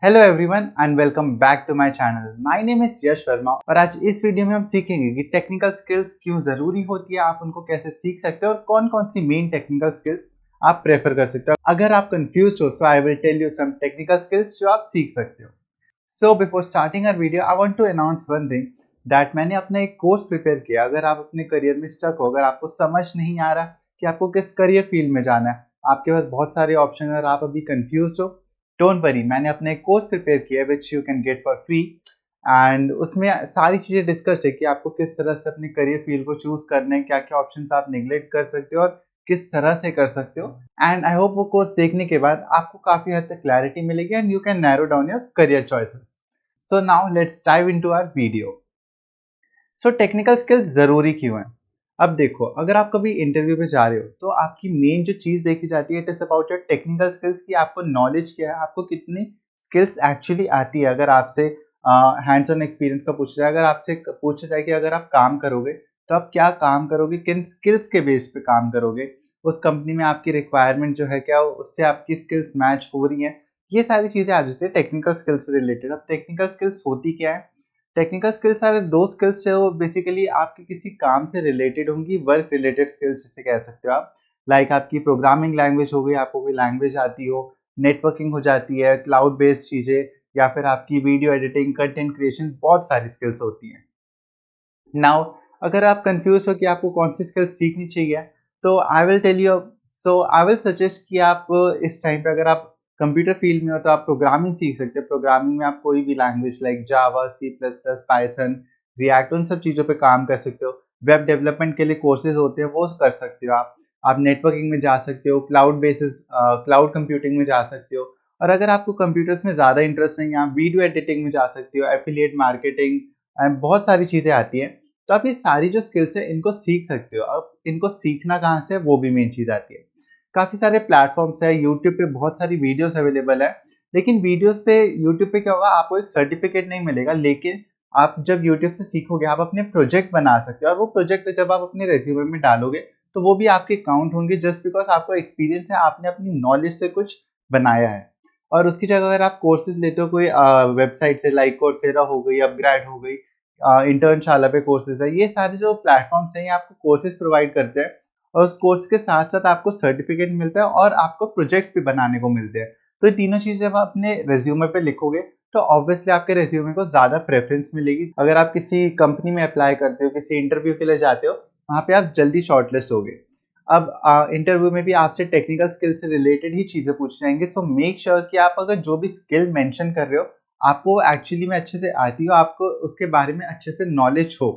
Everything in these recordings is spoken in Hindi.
Hello everyone and welcome back to my channel. My name is Yash Verma और आज इस वीडियो में हम सीखेंगे कि टेक्निकल स्किल्स क्यों ज़रूरी होती है, आप उनको कैसे सीख सकते हो और कौन कौन सी मेन टेक्निकल स्किल्स आप प्रेफर कर सकते हो। अगर आप कंफ्यूज हो so I will tell you some technical skills जो आप सीख सकते हो। So before starting our video I want to announce one thing that मैंने अपना एक कोर्स प्रिपेयर किया। अगर आप अपने करियर में स्टक हो, अगर आपको समझ नहीं आ रहा कि आपको किस करियर फील्ड में जाना है, आपके पास बहुत सारे ऑप्शन है और आप अभी कंफ्यूज हो, डोंट वरी, मैंने अपना एक कोर्स प्रिपेयर किया है which you can get for free. And उसमें सारी चीज़ें डिस्कस है कि आपको किस तरह से अपने करियर फील्ड को चूज करना है, क्या क्या ऑप्शन आप निगलेक्ट कर सकते हो और किस तरह से कर सकते हो। एंड आई होप वो कोर्स देखने के बाद आपको काफ़ी हद तक क्लैरिटी मिलेगी and you can narrow down your career choices. So now let's dive into our video. So technical skills ज़रूरी क्यों है? अब देखो, अगर आप कभी इंटरव्यू में जा रहे हो तो आपकी मेन जो चीज़ देखी जाती है, it is about your technical skills, कि आपको नॉलेज क्या है, आपको कितनी स्किल्स एक्चुअली आती है। अगर आपसे हैंड्स ऑन एक्सपीरियंस का पूछ रहा है, अगर आपसे पूछा जाए कि अगर आप काम करोगे तो आप क्या काम करोगे, किन स्किल्स के बेस पे काम करोगे, उस कंपनी में आपकी रिक्वायरमेंट जो है क्या उससे आपकी स्किल्स मैच हो रही हैं, ये सारी चीज़ें आ जाती है टेक्निकल स्किल्स से रिलेटेड। अब टेक्निकल स्किल्स होती क्या है? टेक्निकल स्किल्स आर दो स्किल्स जो बेसिकली आपके किसी काम से रिलेटेड होंगी, वर्क रिलेटेड स्किल्स जिसे कह सकते हो आप। लाइक आपकी प्रोग्रामिंग लैंग्वेज हो गई, आपको कोई लैंग्वेज आती हो, नेटवर्किंग हो जाती है, क्लाउड बेस्ड चीज़ें, या फिर आपकी वीडियो एडिटिंग, कंटेंट क्रिएशन, बहुत सारी स्किल्स होती हैं। नाउ अगर आप कंफ्यूज हो कि आपको कौन सी स्किल्स सीखनी चाहिए, तो I will tell you. So I will suggest कि आप इस टाइम पे, अगर आप कंप्यूटर फील्ड में हो तो आप प्रोग्रामिंग सीख सकते हैं। प्रोग्रामिंग में आप कोई भी language like Java, C plus plus, Python, React, उन सब चीज़ों पे काम कर सकते हो। वेब डेवलपमेंट के लिए कोर्सेज होते हैं, वो कर सकते हो आप। आप नेटवर्किंग में जा सकते हो, क्लाउड बेसिस क्लाउड कंप्यूटिंग में जा सकते हो। और अगर आपको कंप्यूटर्स में ज़्यादा इंटरेस्ट नहीं है, आप वीडियो एडिटिंग में जा सकते हो, एफिलिएट मार्केटिंग एंड बहुत सारी चीज़ें आती हैं। तो आप ये सारी जो स्किल्स है इनको सीख सकते हो। अब इनको सीखना कहाँ से है, वो भी मेन चीज़ आती है। काफ़ी सारे प्लेटफॉर्म्स है, यूट्यूब पे बहुत सारी वीडियोस अवेलेबल है। लेकिन वीडियोस पे, यूट्यूब पे क्या होगा, आपको एक सर्टिफिकेट नहीं मिलेगा, लेकिन आप जब यूट्यूब से सीखोगे आप अपने प्रोजेक्ट बना सकते हो, और वो प्रोजेक्ट जब आप अपने रेज्यूमे में डालोगे तो वो भी आपके काउंट होंगे, जस्ट बिकॉज आपको एक्सपीरियंस है, आपने अपनी नॉलेज से कुछ बनाया है। और उसकी जगह अगर आप कोर्सेज लेते हो कोई वेबसाइट से, लाइक कोर्सेरा हो गई, अपग्रेड हो गई, इंटर्नशाला पे कोर्सेज है, ये सारे जो प्लेटफॉर्म्स हैं ये आपको कोर्सेज प्रोवाइड करते हैं और उस कोर्स के साथ साथ आपको सर्टिफिकेट मिलता है और आपको प्रोजेक्ट्स भी बनाने को मिलते हैं। तो ये तीनों चीज़ जब आप अपने रेज्यूमे पे लिखोगे तो ऑब्वियसली आपके रेज्यूमे को ज़्यादा प्रेफरेंस मिलेगी। अगर आप किसी कंपनी में अप्लाई करते हो, किसी इंटरव्यू के लिए जाते हो, वहाँ पे आप जल्दी शॉर्टलिस्ट होगे। अब इंटरव्यू में भी आपसे टेक्निकल स्किल से रिलेटेड ही चीज़ें पूछी जाएंगे। सो मेक श्योर कि आप अगर जो भी स्किल मेंशन कर रहे हो आपको एक्चुअली में अच्छे से आती हो, आपको उसके बारे में अच्छे से नॉलेज हो।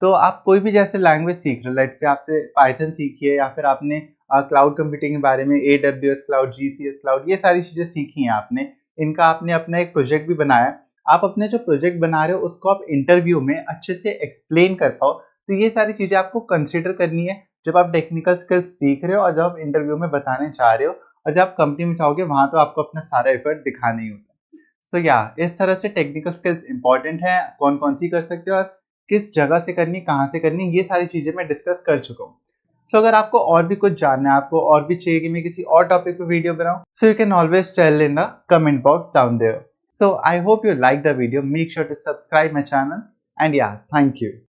तो आप कोई भी जैसे लैंग्वेज सीख रहे हो, लेट्स से आपसे पाइथन सीखी है, या फिर आपने क्लाउड कंप्यूटिंग के बारे में AWS क्लाउड, GCS क्लाउड, ये सारी चीज़ें सीखी हैं आपने, इनका आपने अपना एक प्रोजेक्ट भी बनाया है। आप अपने जो प्रोजेक्ट बना रहे हो उसको आप इंटरव्यू में अच्छे से एक्सप्लेन कर पाओ। तो ये सारी चीज़ें आपको कंसिडर करनी है जब आप टेक्निकल स्किल्स सीख रहे हो और जब आप इंटरव्यू में बताने जा रहे हो, और जब आप कंपनी में जाओगे वहाँ तो आपको अपना सारा एफर्ट दिखाना ही होता है। सो या इस तरह से टेक्निकल स्किल्स इंपॉर्टेंट है, कौन कौन सी कर सकते हो और किस जगह से करनी, कहाँ से करनी, ये सारी चीज़ें मैं डिस्कस कर चुका हूँ। सो अगर आपको और भी कुछ जानना है, आपको और भी चाहिए कि मैं किसी और टॉपिक पे वीडियो बनाऊँ, so you can always tell in the comment box down there. So I hope you like the video, make sure to subscribe my channel and yeah thank you.